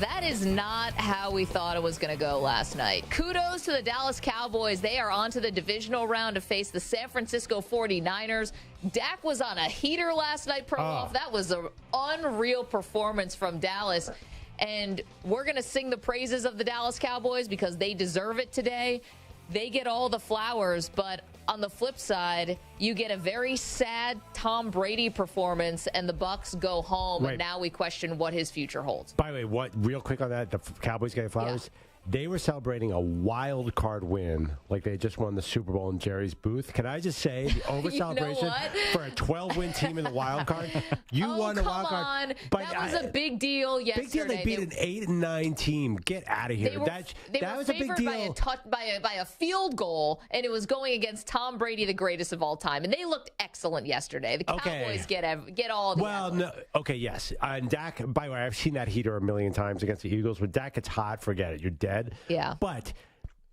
That is not how we thought it was going to go last night. Kudos to the Dallas Cowboys. They are on to the divisional round to face the San Francisco 49ers. Dak was on a heater last night, Perloff. That was an unreal performance from Dallas. And we're going to sing the praises of the Dallas Cowboys because they deserve it today. They get all the flowers, but on the flip side, you get a very sad Tom Brady performance, and the Bucs go home, and now we question what his future holds. By the way, real quick on that, the Cowboys getting flowers. Yeah. They were celebrating a wild card win, like they just won the Super Bowl in Jerry's booth. Can I just say, the over celebration for a 12-win team in the wild card? You won the wild card. That was a big deal yesterday. Big deal. They beat an 8-9 team. Get out of here. That was a big deal. By a field goal, and it was going against Tom Brady, the greatest of all time. And they looked excellent yesterday. The Cowboys get all the yes. And Dak, by the way, I've seen that heater a million times against the Eagles. When Dak gets hot, forget it. You're dead. Yeah. But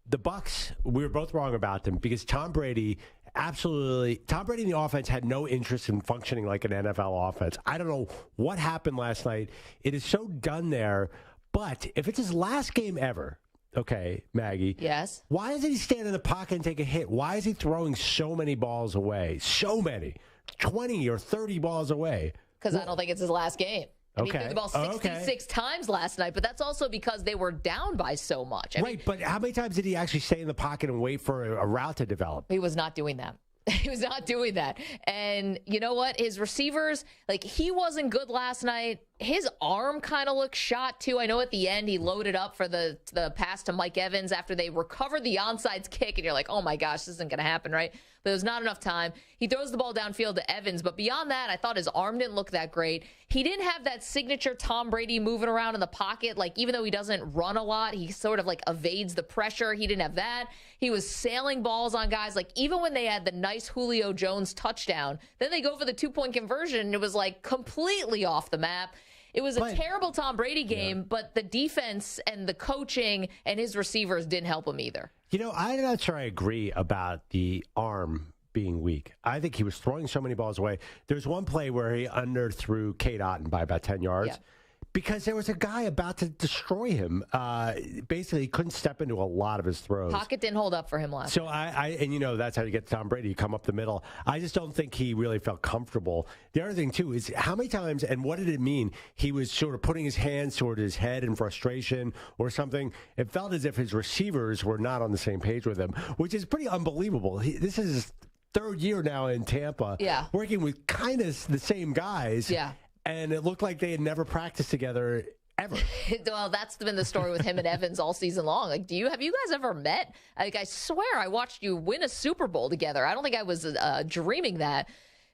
the Bucs, we were both wrong about them because Tom Brady and the offense had no interest in functioning like an NFL offense. I don't know what happened last night. It is so done there. But if it's his last game ever, okay, Maggie. Yes. Why doesn't he stand in the pocket and take a hit? Why is he throwing so many balls away? So many. 20 or 30 balls away. Because I don't think it's his last game. He threw the ball 66 times last night, but that's also because they were down by so much. But how many times did he actually stay in the pocket and wait for a route to develop? He was not doing that. He was not doing that. And you know what? His receivers, he wasn't good last night. His arm kind of looked shot, too. I know at the end he loaded up for the pass to Mike Evans after they recovered the onside kick, and you're like, oh, my gosh, this isn't going to happen, right? But there was not enough time. He throws the ball downfield to Evans, but beyond that, I thought his arm didn't look that great. He didn't have that signature Tom Brady moving around in the pocket. Even though he doesn't run a lot, he sort of evades the pressure. He didn't have that. He was sailing balls on guys. Even when they had the nice Julio Jones touchdown, then they go for the 2-point conversion, and it was completely off the map. It was a terrible Tom Brady game, but the defense and the coaching and his receivers didn't help him either. I'm not sure I agree about the arm being weak. I think he was throwing so many balls away. There's one play where he underthrew Kate Otten by about 10 yards. Yeah. Because there was a guy about to destroy him. Basically, he couldn't step into a lot of his throws. Pocket didn't hold up for him last night. So that's how you get Tom Brady. You come up the middle. I just don't think he really felt comfortable. The other thing, too, is how many times and what did it mean? He was sort of putting his hands toward his head in frustration or something. It felt as if his receivers were not on the same page with him, which is pretty unbelievable. This is his third year now in Tampa, working with kind of the same guys. Yeah. And it looked like they had never practiced together ever. Well, that's been the story with him and Evans all season long. Have you guys ever met? I swear I watched you win a Super Bowl together. I don't think I was dreaming that.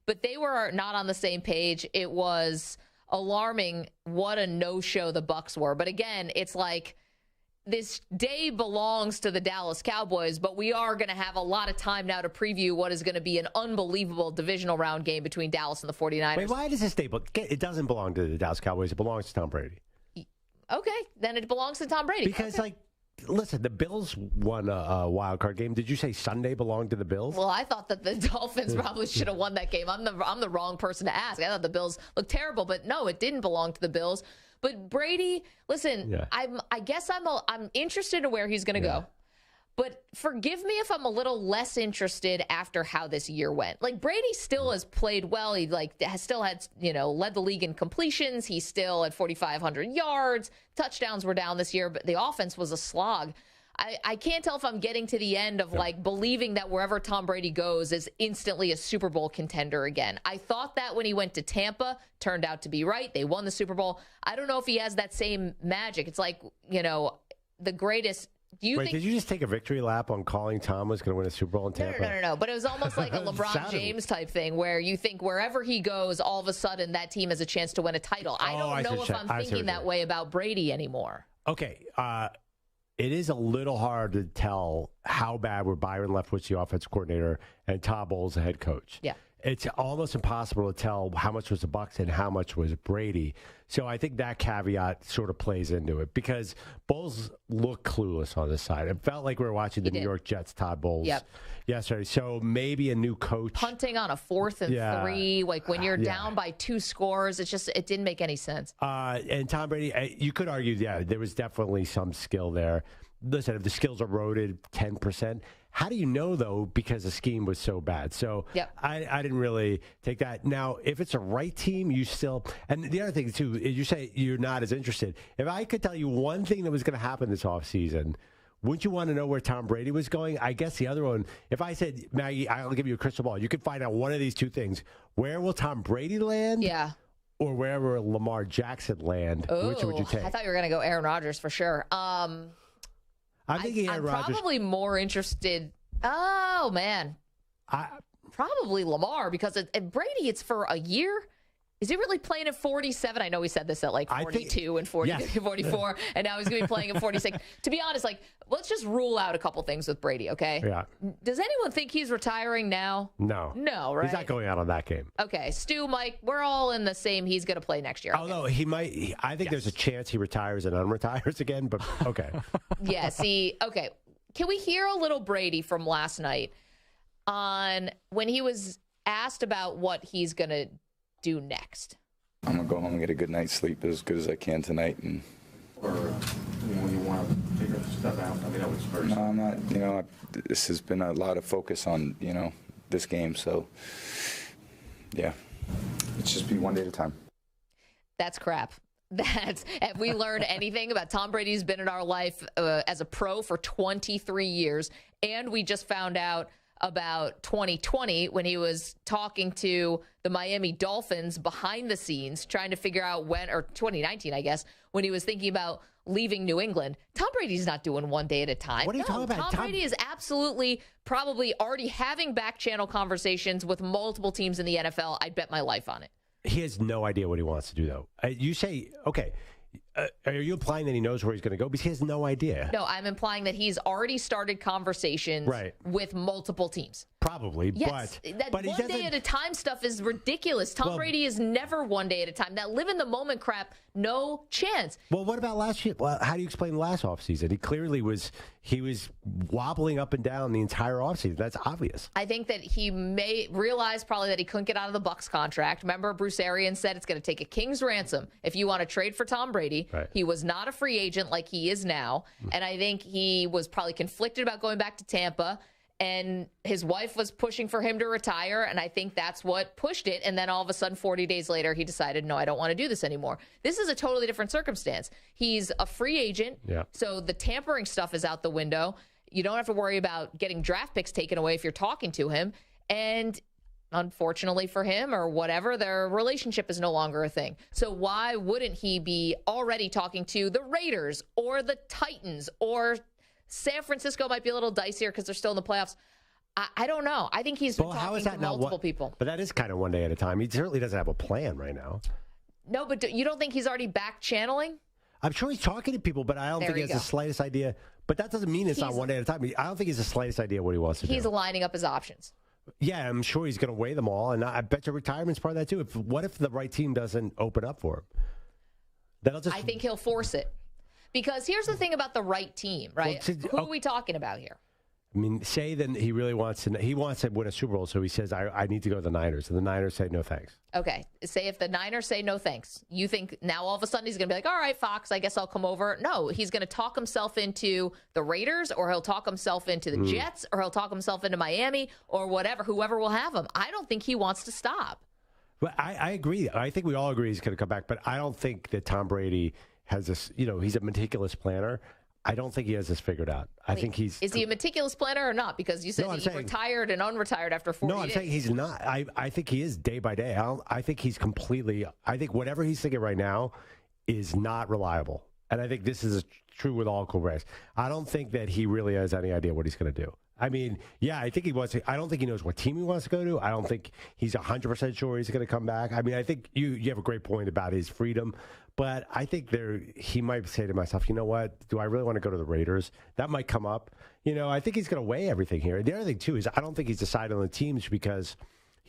But they were not on the same page. It was alarming what a no-show the Bucs were. But again, it's this day belongs to the Dallas Cowboys, but we are going to have a lot of time now to preview what is going to be an unbelievable divisional round game between Dallas and the 49ers. Wait, why does this day? It doesn't belong to the Dallas Cowboys. It belongs to Tom Brady. Okay, then it belongs to Tom Brady. Because, listen, the Bills won a wild card game. Did you say Sunday belonged to the Bills? Well, I thought that the Dolphins probably should have won that game. I'm the wrong person to ask. I thought the Bills looked terrible, but no, it didn't belong to the Bills. But Brady, listen, I guess I'm interested in where he's going to go. But forgive me if I'm a little less interested after how this year went. Brady still has played well. He has still had, led the league in completions. He's still at 4,500 yards. Touchdowns were down this year, but the offense was a slog. I can't tell if I'm getting to the end of believing that wherever Tom Brady goes is instantly a Super Bowl contender again. I thought that when he went to Tampa, turned out to be right. They won the Super Bowl. I don't know if he has that same magic. It's the greatest. Did you just take a victory lap on calling Tom was going to win a Super Bowl in Tampa? No. But it was almost like a LeBron James type thing where you think wherever he goes, all of a sudden that team has a chance to win a title. I don't know if I'm thinking that way about Brady anymore. Okay. It is a little hard to tell how bad were Byron Leftwich, the offensive coordinator, and Todd Bowles, the head coach. Yeah. it's almost impossible to tell how much was the Bucs and how much was Brady. So I think that caveat sort of plays into it because Bowles looked clueless on this side. It felt like we were watching the New York Jets, Todd Bowles, yesterday. So maybe a new coach. Punting on a 4th and 3, like when you're down by 2 scores, it didn't make any sense. And Tom Brady, you could argue, there was definitely some skill there. Listen, if the skills eroded 10%, how do you know, though, because the scheme was so bad? So I didn't really take that. Now, if it's a right team, you still – and the other thing, too, is you say you're not as interested. If I could tell you one thing that was going to happen this offseason, wouldn't you want to know where Tom Brady was going? I guess the other one, if I said, Maggie, I'll give you a crystal ball, you could find out one of these two things. Where will Tom Brady land? Yeah. Or wherever Lamar Jackson land, which would you take? I thought you were going to go Aaron Rodgers for sure. I'm probably more interested. Oh, man. Probably Lamar because Brady, it's for a year. Is he really playing at 47? I know we said this at like 42 and 44, and now he's going to be playing at 46. To be honest, let's just rule out a couple things with Brady, okay? Yeah. Does anyone think he's retiring now? No. No, right? He's not going out on that game. Okay. Stu, Mike, we're all in the same. He's going to play next year. Although he might, I think there's a chance he retires and unretires again, but okay. Okay. Can we hear a little Brady from last night on when he was asked about what he's going to do next? I'm going to go home and get a good night's sleep as good as I can tonight. Or you want to figure stuff out? I mean, that was first. No, I'm not. This has been a lot of focus on, this game. So, yeah, it's just be one day at a time. That's crap. Have we learned anything about Tom Brady's been in our life as a pro for 23 years, and we just found out about 2020 when he was talking to the Miami Dolphins behind the scenes trying to figure out or 2019, I guess, when he was thinking about leaving New England. Tom Brady's not doing one day at a time. What are you talking about? Tom Brady is absolutely probably already having back channel conversations with multiple teams in the NFL. I'd bet my life on it. He has no idea what he wants to do, though. You say, okay, are you implying that he knows where he's going to go? Because he has no idea. No, I'm implying that he's already started conversations with multiple teams. Probably, yes, that but one day at a time stuff is ridiculous. Tom Brady is never one day at a time. That live in the moment crap, no chance. Well, what about last year? Well, how do you explain last offseason? He clearly was wobbling up and down the entire offseason. That's obvious. I think that he may realize probably that he couldn't get out of the Bucs contract. Remember, Bruce Arians said it's going to take a king's ransom if you want to trade for Tom Brady. Right. He was not a free agent like he is now, and I think he was probably conflicted about going back to Tampa. And his wife was pushing for him to retire, and I think that's what pushed it. And then all of a sudden, 40 days later, he decided, no, I don't want to do this anymore. This is a totally different circumstance. He's a free agent, so the tampering stuff is out the window. You don't have to worry about getting draft picks taken away if you're talking to him. And unfortunately for him or whatever, their relationship is no longer a thing. So why wouldn't he be already talking to the Raiders or the Titans or San Francisco? Might be a little dicier because they're still in the playoffs. I don't know. I think he's been talking to multiple people. But that is kind of one day at a time. He certainly doesn't have a plan right now. No, but you don't think he's already back channeling? I'm sure he's talking to people, but I don't think he has the slightest idea. But that doesn't mean it's not one day at a time. I don't think he has the slightest idea what he wants to do. He's lining up his options. Yeah, I'm sure he's going to weigh them all. And I bet your retirement's part of that, too. What if the right team doesn't open up for him? I think he'll force it. Because here's the thing about the right team, right? Who are we talking about here? I mean, say that he really wants to win a Super Bowl, so he says, I need to go to the Niners. And the Niners say, no, thanks. Okay. Say if the Niners say no thanks, you think now all of a sudden he's going to be like, all right, Fox, I guess I'll come over. No, he's going to talk himself into the Raiders, or he'll talk himself into the Jets, or he'll talk himself into Miami, or whatever, whoever will have him. I don't think he wants to stop. Well, I agree. I think we all agree he's going to come back, but I don't think that Tom Brady has this, he's a meticulous planner. I don't think he has this figured out. I think he's... Is he a meticulous planner or not? Because you said he retired and unretired after 40 days. No, I'm saying he's not. I think he is day by day. I think he's completely... I think whatever he's thinking right now is not reliable. And I think this is true with all quarterbacks. I don't think that he really has any idea what he's going to do. I mean, yeah, I think he wants to. I don't think he knows what team he wants to go to. I don't think he's 100% sure he's going to come back. I mean, I think you have a great point about his freedom, but I think he might say to himself, you know what? Do I really want to go to the Raiders? That might come up. I think he's going to weigh everything here. The other thing, too, is I don't think he's decided on the teams because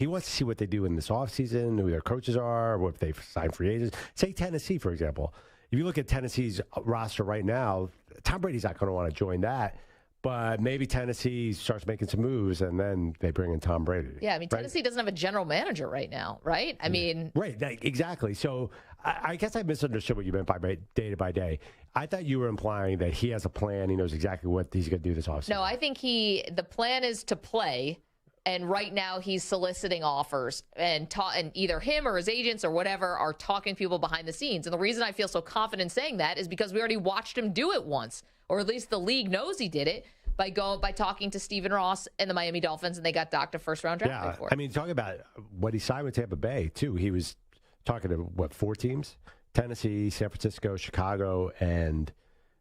He wants to see what they do in this offseason, who their coaches are, or if they've signed free agents. Say Tennessee, for example. If you look at Tennessee's roster right now, Tom Brady's not going to want to join that. But maybe Tennessee starts making some moves, and then they bring in Tom Brady. Yeah, I mean, Tennessee doesn't have a general manager right now, right? I mean... Right, exactly. So I guess I misunderstood what you meant by day by day. I thought you were implying that he has a plan. He knows exactly what he's going to do this offseason. No, I think the plan is to play, and right now he's soliciting offers, and either him or his agents or whatever are talking to people behind the scenes. And the reason I feel so confident saying that is because we already watched him do it once. Or at least the league knows he did it by talking to Stephen Ross and the Miami Dolphins, and they got docked a first-round draft pick for it. I mean, talking about what he signed with Tampa Bay, too. He was talking to, 4 teams? Tennessee, San Francisco, Chicago, and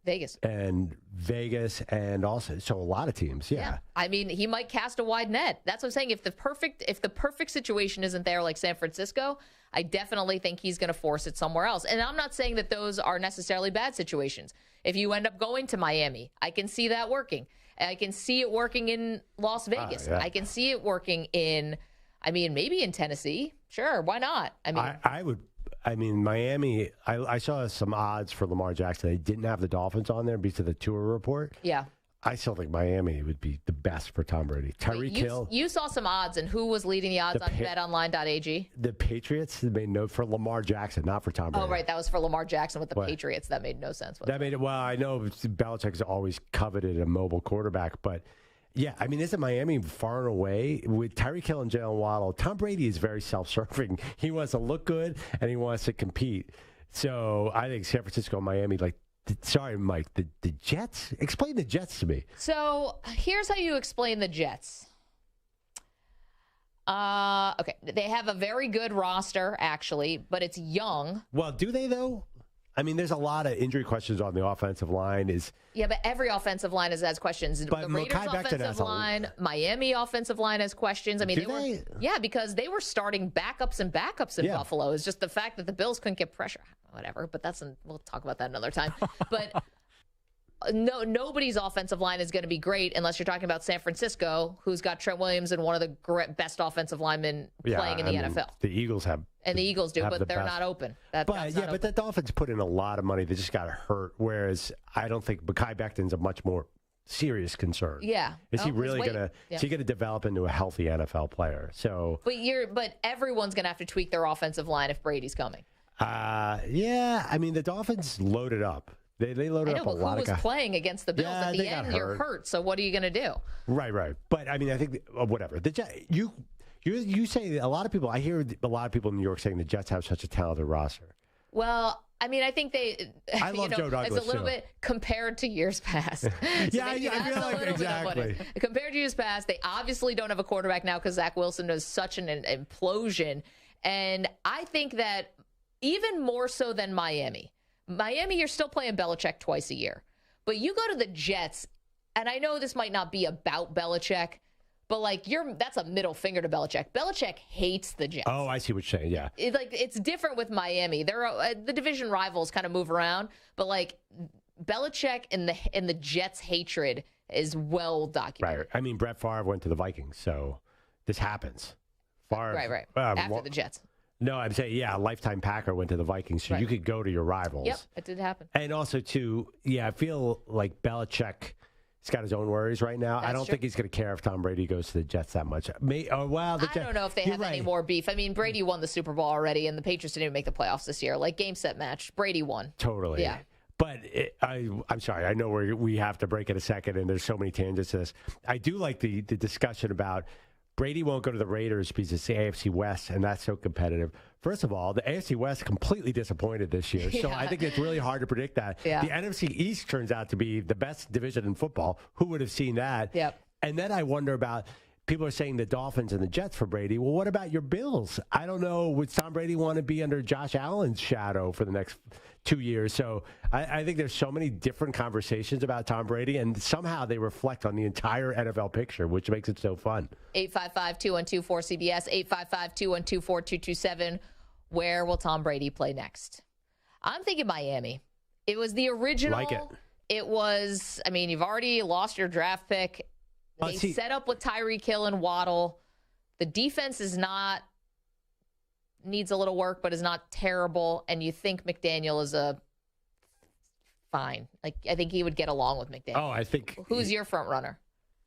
Vegas. And also, so a lot of teams, yeah. I mean, he might cast a wide net. That's what I'm saying. If the perfect situation isn't there like San Francisco, I definitely think he's going to force it somewhere else. And I'm not saying that those are necessarily bad situations. If you end up going to Miami, I can see that working. I can see it working in Las Vegas. I can see it working in, maybe in Tennessee. Sure, why not? Miami, I saw some odds for Lamar Jackson. They didn't have the Dolphins on there because of the tour report. Yeah. I still think Miami would be the best for Tom Brady. Tyreek Hill. You saw some odds, and who was leading the odds on betonline.ag? The Patriots made note for Lamar Jackson, not for Tom Brady. Oh, right. That was for Lamar Jackson with the Patriots. That made no sense. Well, I know Belichick's always coveted a mobile quarterback, but yeah, isn't Miami far and away with Tyreek Hill and Jalen Waddle? Tom Brady is very self-serving. He wants to look good, and he wants to compete. So I think San Francisco and Miami, sorry, Mike, the Jets? Explain the Jets to me. So here's how you explain the Jets. Okay, they have a very good roster, actually, but it's young. Well, do they, though? There's a lot of injury questions on the offensive line. Yeah, but every offensive line has questions. But the Raiders offensive line, Miami offensive line has questions. Because they were starting backups in Buffalo. It's just the fact that the Bills couldn't get pressure. Whatever, but we'll talk about that another time. But nobody's offensive line is going to be great unless you're talking about San Francisco, who's got Trent Williams and one of the best offensive linemen playing in the NFL. The Eagles have. And the Eagles do, but they're not open. But the Dolphins put in a lot of money. They just got hurt, whereas I don't think Mekhi Becton's a much more serious concern. Yeah. Is he really going to develop into a healthy NFL player? So, But everyone's going to have to tweak their offensive line if Brady's coming. The Dolphins loaded up. They loaded up a lot of guys. Who was playing against the Bills at the end? You're hurt, so what are you going to do? Right. But I think whatever. You say a lot of people. I hear a lot of people in New York saying the Jets have such a talented roster. Well, I think they. I love Joe Douglas. It's a little bit compared to years past. I feel like exactly. Compared to years past, they obviously don't have a quarterback now because Zach Wilson is such an implosion, and I think that even more so than Miami. Miami, you're still playing Belichick twice a year, but you go to the Jets, and I know this might not be about Belichick. But that's a middle finger to Belichick. Belichick hates the Jets. Oh, I see what you're saying. Yeah, it's different with Miami. They're the division rivals kind of move around, but Belichick and the Jets' hatred is well documented. Right. Brett Favre went to the Vikings, so this happens. Favre, right. After the Jets. No, I'm saying, a lifetime Packer went to the Vikings, so you could go to your rivals. Yep, it did happen. And also, too, I feel like Belichick. He's got his own worries right now. I don't think he's going to care if Tom Brady goes to the Jets that much. I don't know if they have any more beef. Brady won the Super Bowl already, and the Patriots didn't even make the playoffs this year. Game, set, match. Brady won. Totally. Yeah. But I'm sorry. I know we have to break in a second, and there's so many tangents to this. I do like the discussion about Brady won't go to the Raiders because it's the AFC West, and that's so competitive. First of all, the AFC West completely disappointed this year, so I think it's really hard to predict that. Yeah. The NFC East turns out to be the best division in football. Who would have seen that? Yep. And then I wonder about people are saying the Dolphins and the Jets for Brady. Well, what about your Bills? I don't know. Would Tom Brady want to be under Josh Allen's shadow for the next 2 years? So I think there's so many different conversations about Tom Brady, and somehow they reflect on the entire NFL picture, which makes it so fun. 855-212-4CBS, 855-212-4227. Where will Tom Brady play next? I'm thinking Miami. It was the original. Like it. It was, you've already lost your draft pick. They set up with Tyreek Hill and Waddle. the defense needs a little work, but is not terrible, and you think McDaniel is fine. Like, I think he would get along with McDaniel. Oh, I think. Who's your front runner?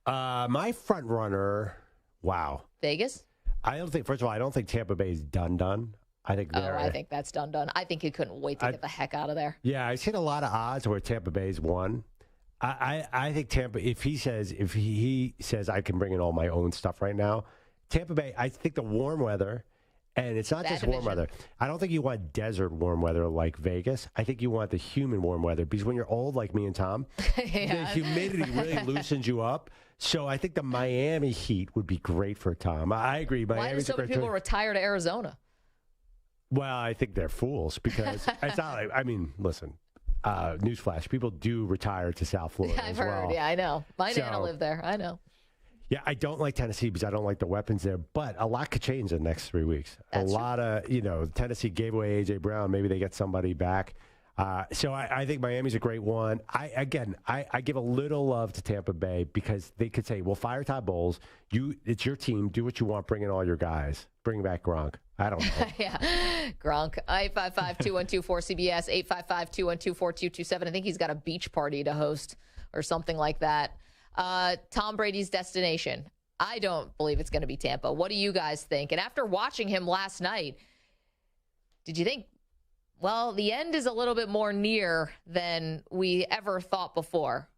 My front runner, wow. Vegas? First of all, I don't think Tampa Bay is done. I think I think that's done. I think he couldn't wait to get the heck out of there. Yeah, I've seen a lot of odds where Tampa Bay's won. I think Tampa, if he says I can bring in all my own stuff right now, Tampa Bay, I think the warm weather, and it's not just warm weather. I don't think you want desert warm weather like Vegas. I think you want the humid warm weather, because when you're old like me and Tom, the humidity really loosens you up. So I think the Miami Heat would be great for Tom. I agree. Why do so many people retire to Arizona? Well, I think they're fools, because it's not like, I mean, listen, newsflash, people do retire to South Florida. Yeah, I've heard. Yeah, I know. My Nana lived there. I know. Yeah, I don't like Tennessee because I don't like the weapons there, but a lot could change in the next 3 weeks. That's lot of, Tennessee gave away A.J. Brown. Maybe they get somebody back. So I think Miami's a great one. I give a little love to Tampa Bay because they could say, well, fire Todd Bowles. It's your team. Do what you want. Bring in all your guys. Bring back Gronk. I don't know. Yeah, Gronk. 855-212-4CBS, 855-212-4227. I think he's got a beach party to host or something like that. Tom Brady's destination. I don't believe it's going to be Tampa. What do you guys think? And after watching him last night, did you think, well, the end is a little bit more near than we ever thought before?